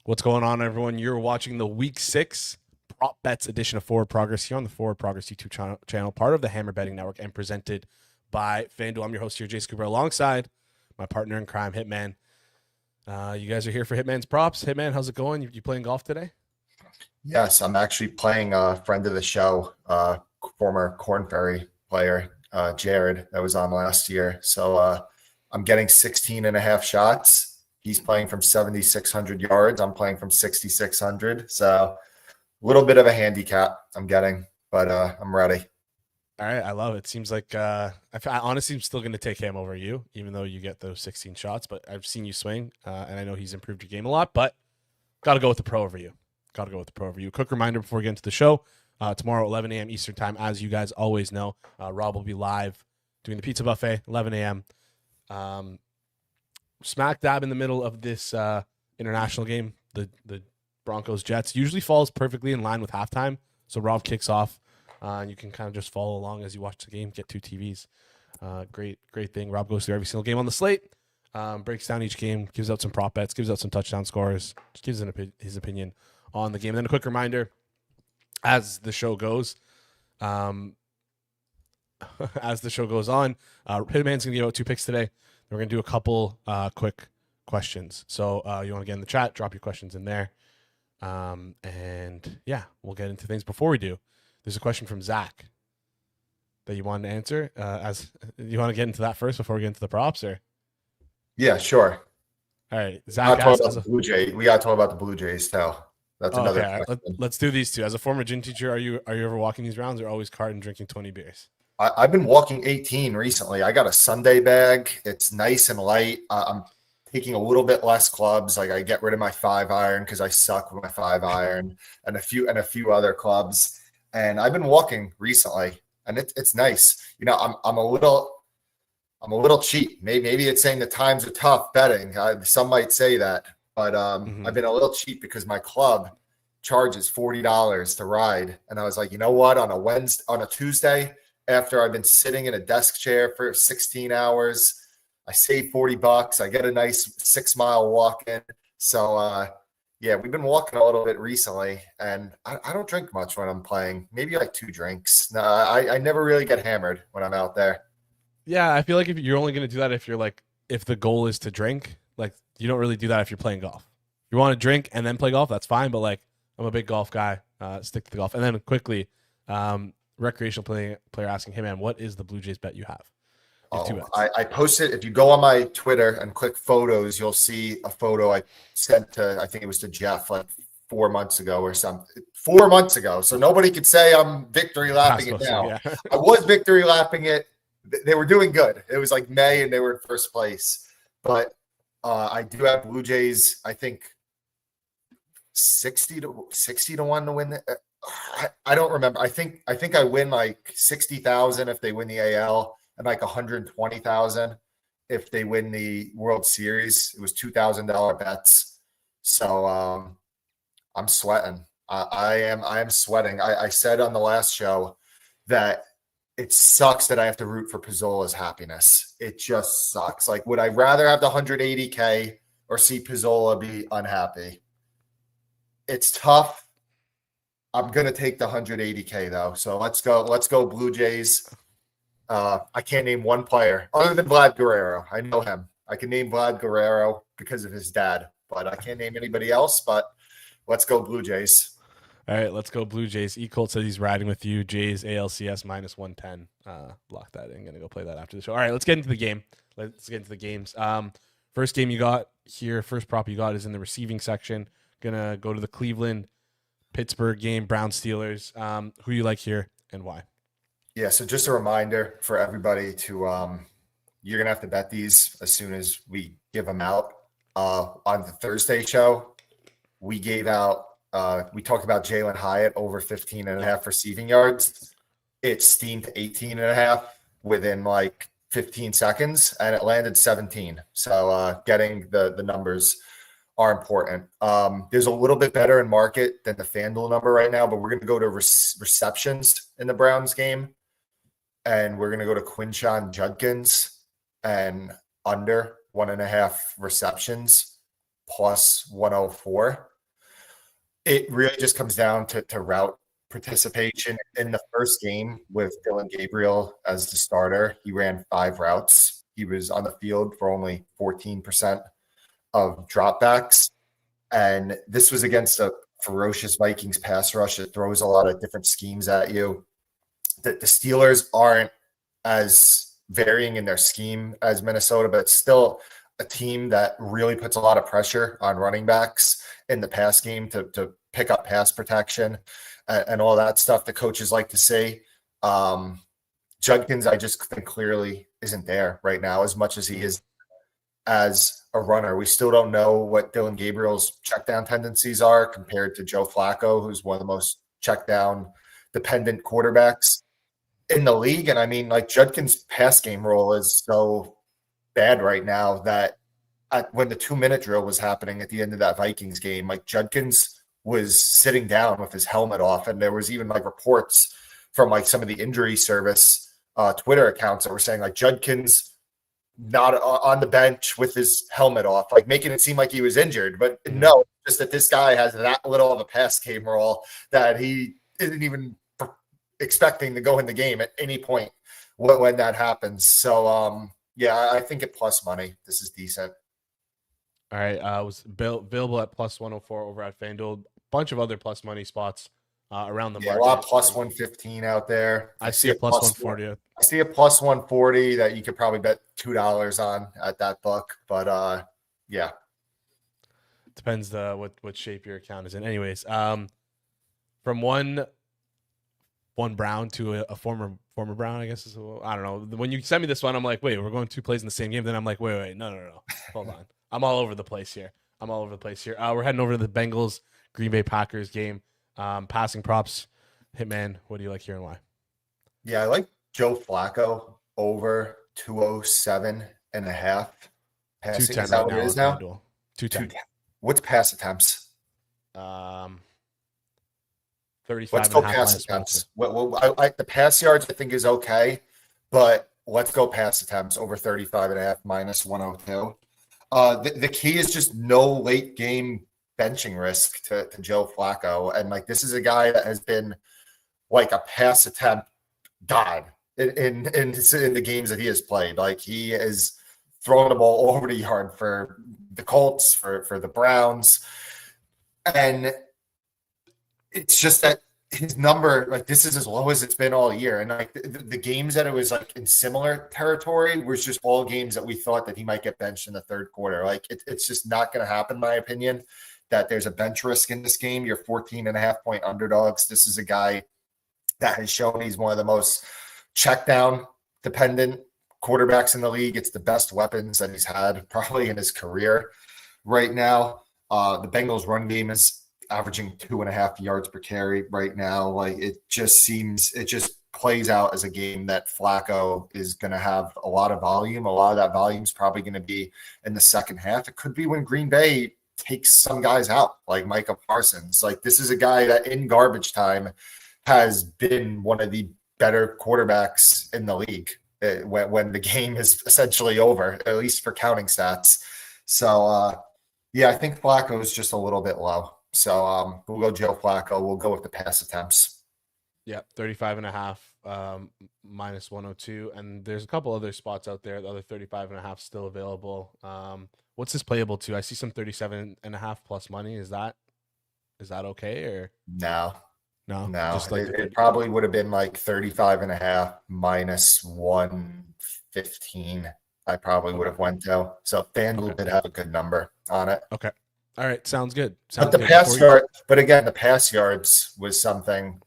What's going on, everyone? You're watching the Week 6 Prop Bets edition of Forward Progress here on the Forward Progress YouTube channel, part of the Hammer Betting Network, and presented by FanDuel. I'm your host here, Jason Cooper, alongside my partner in crime, Hitman. You guys are here for Hitman's Props. Hitman, how's it going? You playing golf today? Yes, I'm actually playing a friend of the show, former Corn Ferry player, Jared, that was on last year. So I'm getting 16 and a half shots. He's playing from 7,600 yards. I'm playing from 6,600. So a little bit of a handicap I'm getting, but I'm ready. All right, I love it. Seems like I honestly am still going to take him over you, even though you get those 16 shots. But I've seen you swing, and I know he's improved your game a lot. But got to go with the pro over you. Quick reminder before we get into the show. Tomorrow, 11 a.m. Eastern time, as you guys always know, Rob will be live doing the pizza buffet, 11 a.m. Smack dab in the middle of this international game, the Broncos-Jets. Usually falls perfectly in line with halftime. So Rob kicks off, and you can kind of just follow along as you watch the game, get two TVs. Great thing. Rob goes through every single game on the slate, breaks down each game, gives out some prop bets, gives out some touchdown scores, just gives his opinion on the game. And then a quick reminder, as the show goes, on, Hitman's going to give out two picks today. We're going to do a couple quick questions. So you want to get in the chat, drop your questions in there. And yeah, we'll get into things. Before we do, there's a question from Zach that you wanted to answer. As you want to get into that first before we get into the props, or? Yeah, sure. All right. Zach asked, we got to talk about the Blue Jays too. That's another question. Let's do these two. As a former gym teacher, are you ever walking these rounds, or always carting drinking 20 beers? I've been walking 18 recently. I got a Sunday bag. It's nice and light. I'm taking a little bit less clubs. Like I get rid of my 5-iron because I suck with my 5-iron and a few other clubs. And I've been walking recently, and it's nice. You know, I'm a little cheap. Maybe it's saying the times are tough betting. Some might say that, but I've been a little cheap because my club charges $40 to ride, and I was like, you know what? On a Tuesday, after I've been sitting in a desk chair for 16 hours, I save $40. I get a nice 6-mile walk in. So yeah, we've been walking a little bit recently, and I don't drink much when I'm playing. Maybe like 2 drinks. No, I never really get hammered when I'm out there. Yeah, I feel like if you're only going to do that if the goal is to drink, like you don't really do that if you're playing golf. You want to drink and then play golf, that's fine. But like I'm a big golf guy, stick to the golf. And then quickly, recreational player asking, hey man, what is the Blue Jays bet you have? I posted, if you go on my Twitter and click photos, you'll see a photo I sent to, I think it was to Jeff like 4 months ago or something. 4 months ago. So nobody could say I'm victory lapping it now. Yeah. I was victory lapping it. They were doing good. It was like May and they were in first place. But I do have Blue Jays, I think 60 to 1 to win. I don't remember. I think I win like 60,000 if they win the AL and like 120,000 if they win the World Series. It was $2,000 bets. So I'm sweating. I am sweating. I said on the last show that it sucks that I have to root for Pizzola's happiness. It just sucks. Like, would I rather have the 180K or see Pizzola be unhappy? It's tough. I'm going to take the 180K though. So let's go Blue Jays. I can't name one player other than Vlad Guerrero. I know him. I can name Vlad Guerrero because of his dad, but I can't name anybody else. But let's go Blue Jays. All right, let's go Blue Jays. E-Colt says he's riding with you. Jays ALCS minus 110. Lock that in. Going to go play that after the show. All right, let's get into the game. Let's get into the games. First game you got here, first prop you got is in the receiving section. Going to go to the Cleveland-Pittsburgh game, Browns-Steelers. Who you like here and why? Yeah, so just a reminder for everybody to you're going to have to bet these as soon as we give them out. On the Thursday show, we gave out we talked about Jalen Hyatt over 15.5 receiving yards. It steamed to 18.5 within like 15 seconds, and it landed 17. So getting the numbers are important. There's a little bit better in market than the FanDuel number right now, but we're going to go to receptions in the Browns game, and we're going to go to Quinshon Judkins and under 1.5 receptions plus 104. It really just comes down to route participation. In the first game with Dylan Gabriel as the starter, he ran 5 routes. He was on the field for only 14% of dropbacks. And this was against a ferocious Vikings pass rush that throws a lot of different schemes at you. The Steelers aren't as varying in their scheme as Minnesota, but it's still a team that really puts a lot of pressure on running backs in the pass game to pick up pass protection and all that stuff the coaches like to see. Judkins, I just think clearly isn't there right now as much as he is as a runner. We still don't know what Dylan Gabriel's check down tendencies are compared to Joe Flacco, who's one of the most check down dependent quarterbacks in the league. And I mean, like, Judkins' pass game role is so bad right now that when the 2-minute drill was happening at the end of that Vikings game, like, Judkins was sitting down with his helmet off. And there was even like reports from like some of the injury service Twitter accounts that were saying like Judkins not on the bench with his helmet off, like making it seem like he was injured. But no, just that this guy has that little of a pass game role that he isn't even expecting to go in the game at any point when that happens. So, yeah, I think at plus money, this is decent. All right. It was available at plus 104 over at FanDuel. Bunch of other plus money spots around the market. A lot of plus 115 out there. I see a plus 140. I see a plus 140 that you could probably bet $2 on at that book. But yeah. Depends what shape your account is in. Anyways, from one Brown to a former Brown, I guess is I don't know. When you sent me this one, I'm like, wait, we're going 2 plays in the same game. Then I'm like, wait, no. Hold on. I'm all over the place here. We're heading over to the Bengals Green Bay Packers game. Passing props. Hitman, what do you like here and why? Yeah, I like Joe Flacco over 207.5. Passing. 210 is that right what now. it is now? 210. What's pass attempts? 35. Let's go pass attempts. The pass yards I think is okay, but let's go pass attempts over 35.5 minus 102. The key is just no late game benching risk to Joe Flacco. And like, this is a guy that has been like a pass attempt god in the games that he has played. Like, he is throwing the ball all over the yard for the Colts, for the Browns. And it's just that his number, like, this is as low as it's been all year. And like the games that it was like in similar territory was just all games that we thought that he might get benched in the third quarter. Like, it's just not going to happen, in my opinion, that there's a bench risk in this game. You're 14.5-point underdogs. This is a guy that has shown he's one of the most check down dependent quarterbacks in the league. It's the best weapons that he's had probably in his career right now. The Bengals run game is averaging 2.5 yards per carry right now. Like, it just plays out as a game that Flacco is going to have a lot of volume. A lot of that volume is probably going to be in the second half. It could be when Green Bay takes some guys out, like Micah Parsons. Like, this is a guy that in garbage time has been one of the better quarterbacks in the league when the game is essentially over, at least for counting stats. So, yeah, I think Flacco is just a little bit low. So we'll go Joe Flacco. We'll go with the pass attempts. Yeah, 35.5 minus 102. And there's a couple other spots out there. The other 35.5 still available. What's this playable to? I see some 37.5 plus money. Is that okay or no? Just like it probably would have been like 35.5 minus 115. I probably would have went to. So FanDuel did have a good number on it. Okay. All right. Sounds good. But the pass yards was something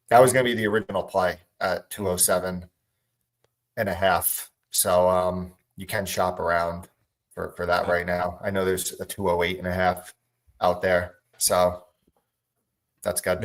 that was going to be the original play at 207.5. So you can shop around for that right now. I know there's a 208.5 out there. So that's good.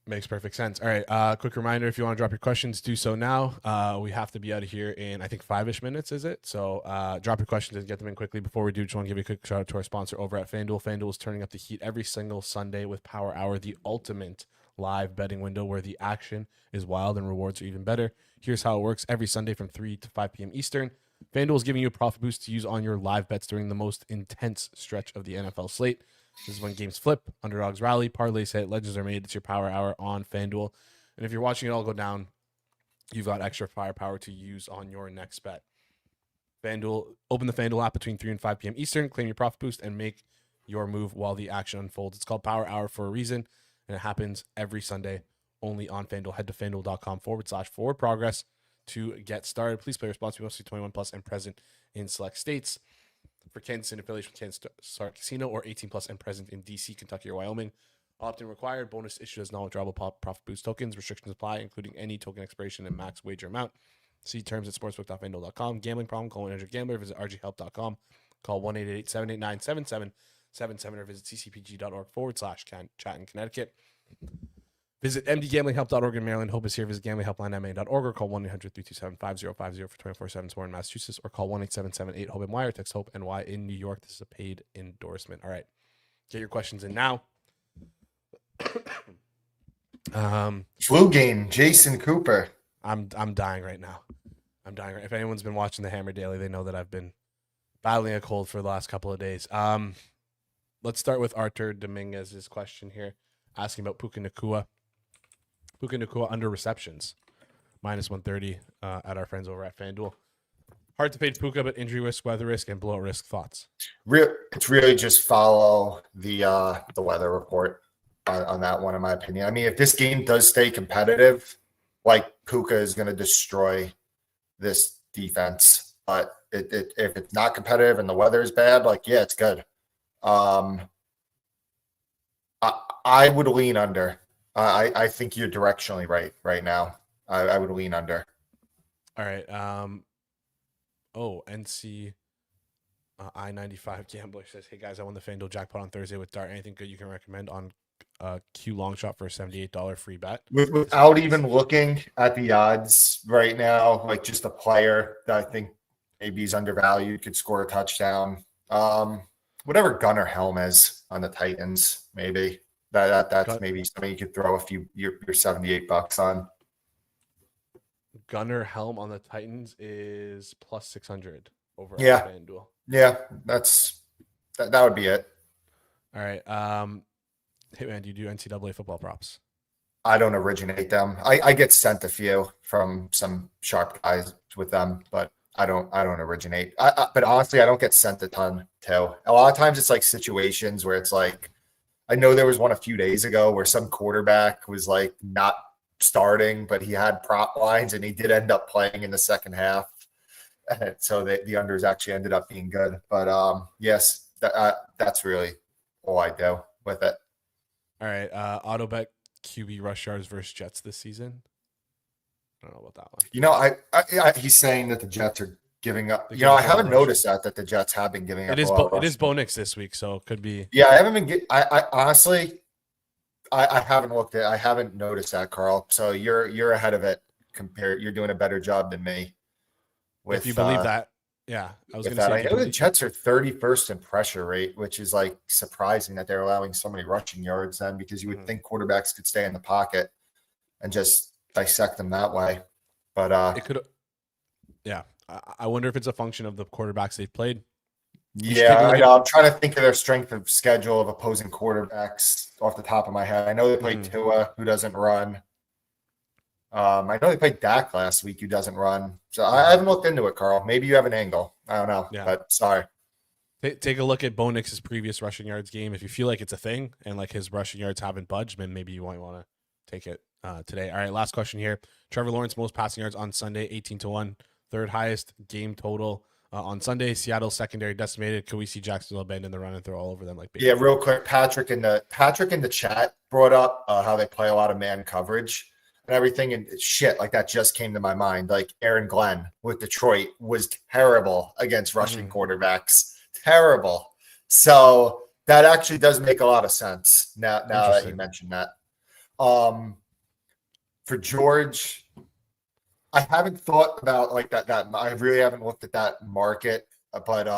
Makes perfect sense. All right. Quick reminder, if you want to drop your questions, do so now. We have to be out of here in, I think, 5-ish minutes, is it? So drop your questions and get them in quickly. Before we do, just want to give you a quick shout out to our sponsor over at FanDuel. FanDuel is turning up the heat every single Sunday with Power Hour, the ultimate live betting window where the action is wild and rewards are even better. Here's how it works. Every Sunday from 3 to 5 p.m. Eastern, FanDuel is giving you a profit boost to use on your live bets during the most intense stretch of the NFL slate. This is when games flip, underdogs rally, parlays hit, legends are made. It's your power hour on FanDuel. And if you're watching it all go down, you've got extra firepower to use on your next bet. FanDuel, open the FanDuel app between 3 and 5 p.m. Eastern, claim your profit boost, and make your move while the action unfolds. It's called Power Hour for a reason, and it happens every Sunday only on FanDuel. Head to FanDuel.com/forward progress to get started. Please play responsibly, must be 21 plus and present in select states. For Kansas and affiliation with Kansas Star Casino, or 18 plus and present in DC, Kentucky, or Wyoming. Opt-in required. Bonus issued as non-withdrawable profit boost tokens. Restrictions apply, including any token expiration and max wager amount. See terms at sportsbook.fanduel.com. Gambling problem? Call 1-800-GAMBLER. Visit rghelp.com. Call 1-888-789-7777 or visit ccpg.org/chat in Connecticut. Visit mdgamblinghelp.org in Maryland. Hope is here. Visit gamblinghelplinema.org or call 1-800-327-5050 for 24/7 support in Massachusetts, or call 1-877-8-HOPE-NY or text HOPE-NY in New York. This is a paid endorsement. All right. Get your questions in now. Flu game, Jason Cooper. I'm dying right now. If anyone's been watching the Hammer Daily, they know that I've been battling a cold for the last couple of days. Let's start with Artur Dominguez's question here, asking about Puka Nacua. Puka Nacua under receptions, -130 at our friends over at FanDuel. Hard to fade Puka, but injury risk, weather risk, and blowout risk. Thoughts? It's really just follow the weather report on that one, in my opinion. I mean, if this game does stay competitive, like, Puka is going to destroy this defense. But if it's not competitive and the weather is bad, like, yeah, it's good. I would lean under. I think you're directionally right now. I would lean under. All right. NC I-95 Gambler says, hey, guys, I won the FanDuel jackpot on Thursday with Dart. Anything good you can recommend on Q long shot for a $78 free bet? Without even looking at the odds right now, like, just a player that I think maybe he's undervalued, could score a touchdown. Whatever Gunnar Helm is on the Titans, maybe. That's maybe something you could throw your $78 on. Gunnar Helm on the Titans is plus 600 over on FanDuel. Yeah, that would be it. All right. Hitman, do you do NCAA football props? I don't originate them. I get sent a few from some sharp guys with them, but I don't originate. But honestly, I don't get sent a ton too. A lot of times it's like situations where it's like, I know there was one a few days ago where some quarterback was like not starting, but he had prop lines and he did end up playing in the second half. And so the unders actually ended up being good. But yes, that's really all I do with it. All right. Auto bet QB rush yards versus Jets this season. I don't know about that one. You know, he's saying that the Jets are giving up. You know, I haven't noticed that the Jets have been giving up. It is Bo Nix this week, so it could be. Yeah, I haven't been. I honestly, I haven't looked at. I haven't noticed that, Carl. So you're ahead of it. You're doing a better job than me. If you believe that, yeah, I was going to say. I know the Jets are 31st in pressure rate, which is like surprising that they're allowing so many rushing yards. Then, because you would think quarterbacks could stay in the pocket and just dissect them that way. But it could. Yeah, I wonder if it's a function of the quarterbacks they've played. Yeah, I know. I'm trying to think of their strength of schedule of opposing quarterbacks off the top of my head. I know they played Tua, who doesn't run. I know they played Dak last week, who doesn't run. So I haven't looked into it, Carl. Maybe you have an angle. I don't know. Yeah. But sorry. Take a look at Bo Nix's previous rushing yards game. If you feel like it's a thing and like his rushing yards haven't budged, then maybe you might want to take it today. All right, last question here. Trevor Lawrence, most passing yards on Sunday, 18-1. Third highest game total on Sunday. Seattle secondary decimated. Could we see Jacksonville abandon the run and throw all over them? Real quick. Patrick in the chat brought up how they play a lot of man coverage and everything, and shit like that just came to my mind. Like Aaron Glenn with Detroit was terrible against rushing quarterbacks. Terrible. So that actually does make a lot of sense now that you mentioned that. For George, I haven't thought about like that. I really haven't looked at that market, but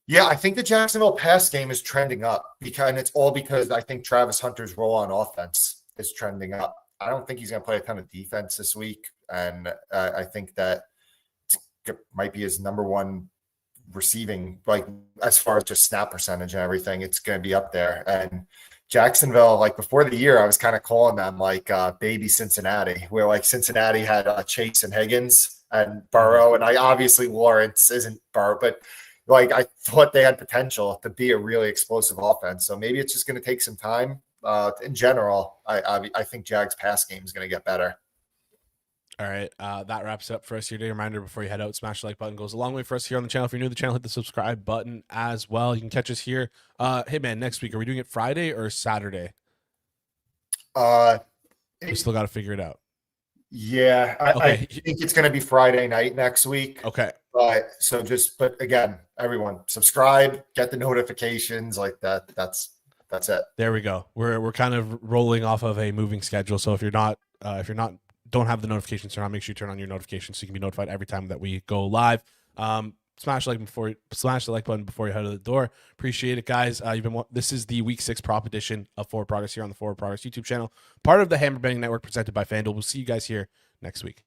yeah, I think the Jacksonville pass game is trending up and it's all because I think Travis Hunter's role on offense is trending up. I don't think he's going to play a ton of defense this week, and I think that it might be his number one receiving, like as far as just snap percentage and everything, it's going to be up there. And Jacksonville, like before the year, I was kind of calling them like baby Cincinnati, where like Cincinnati had Chase and Higgins and Burrow, and I obviously Lawrence isn't Burrow, but like I thought they had potential to be a really explosive offense. So maybe it's just going to take some time. In general, I think Jags pass game is going to get better. All right, that wraps up for us here today. Reminder before you head out, smash the like button, goes a long way for us here on the channel. If you're new to the channel, hit the subscribe button as well. You can catch us here. Hitman, next week, are we doing it Friday or Saturday? We still got to figure it out. Yeah, I think it's going to be Friday night next week. Okay. But again, everyone subscribe, get the notifications like that. That's it. There we go. We're kind of rolling off of a moving schedule. So if you're not don't have the notifications turned on, make sure you turn on your notifications so you can be notified every time that we go live. Smash the like button before you head out the door. Appreciate it, guys. This is the week 6 prop edition of Forward Progress here on the Forward Progress YouTube channel, part of the Hammer Bang Network presented by FanDuel. We'll see you guys here next week.